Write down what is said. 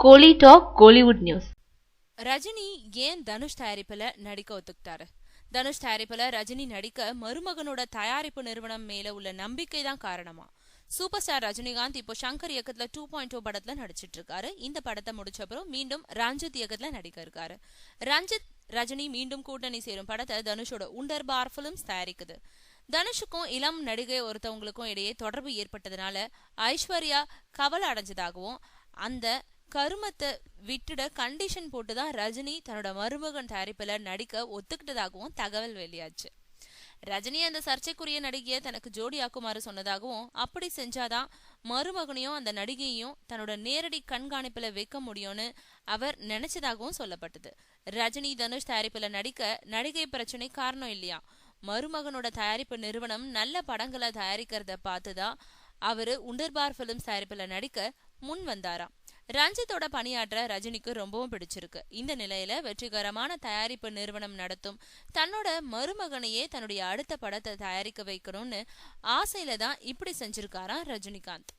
கோலி talk Kollywood news. Rajini ஏன் தனுஷ் தயாரிப்புல நடிக்க ஒத்துக்கிட்டாரு? தனுஷ் தயாரிப்புல ரஜினி நடிக்க மருமகனோட தயாரிப்பு நிறுவனம் மேல உள்ள நம்பிக்கை தான் காரணமா? சூப்பர் ஸ்டார் ரஜினிகாந்த் இப்போ சங்கர் இயக்கத்துல 2.0 படத்துல நடிச்சிட்டு இருக்காரு. இந்த படத்தை முடிச்சப்பறம் மீண்டும் ரஞ்சித் இயக்கத்துல நடிக்க இருக்காரு. ரஞ்சித் ரஜினி மீண்டும் கூட்டணி சேரும் படத்தை தனுஷோட உண்டர்பார் பிலிம்ஸ் தயாரிக்குது. தனுஷுக்கும் இளம் நடிகை ஒருத்தவங்களுக்கும் இடையே தொடர்பு ஏற்பட்டதுனால ஐஸ்வர்யா கவலை அடைஞ்சதாகவும் அந்த கருமத்தை விட்டுட கண்டிஷன் போட்டுதான் ரஜினி தன்னோட மருமகன் தயாரிப்புல நடிக்க ஒத்துக்கிட்டதாகவும் தகவல் வெளியாச்சு. ரஜினி அந்த சர்ச்சைக்குரிய நடிகையை தனக்கு ஜோடியாக்குமாறு சொன்னதாகவும், அப்படி செஞ்சாதான் மருமகனையும் அந்த நடிகையையும் தன்னோட நேரடி கண்காணிப்புல வைக்க முடியும்னு அவர் நினைச்சதாகவும் சொல்லப்பட்டது. ரஜினி தனுஷ் தயாரிப்புல நடிக்க நடிகை பிரச்சனை காரணம் இல்லையா, மருமகனோட தயாரிப்பு நிறுவனம் நல்ல படங்களை தயாரிக்கிறத பார்த்துதான் அவரு உண்டர்பார் பிலிம்ஸ் தயாரிப்புல நடிக்க முன் வந்தாராம். ரஞ்சித்தோட பணியாற்ற ரஜினிக்கு ரொம்பவும் பிடிச்சிருக்கு. இந்த நிலையில வெற்றிகரமான தயாரிப்பு நிறுவனம் நடத்தும் தன்னோட மருமகனையே தன்னுடைய அடுத்த படத்தை தயாரிக்க வைக்கணும்னு ஆசையில தான் இப்படி செஞ்சிருக்காராம் ரஜினிகாந்த்.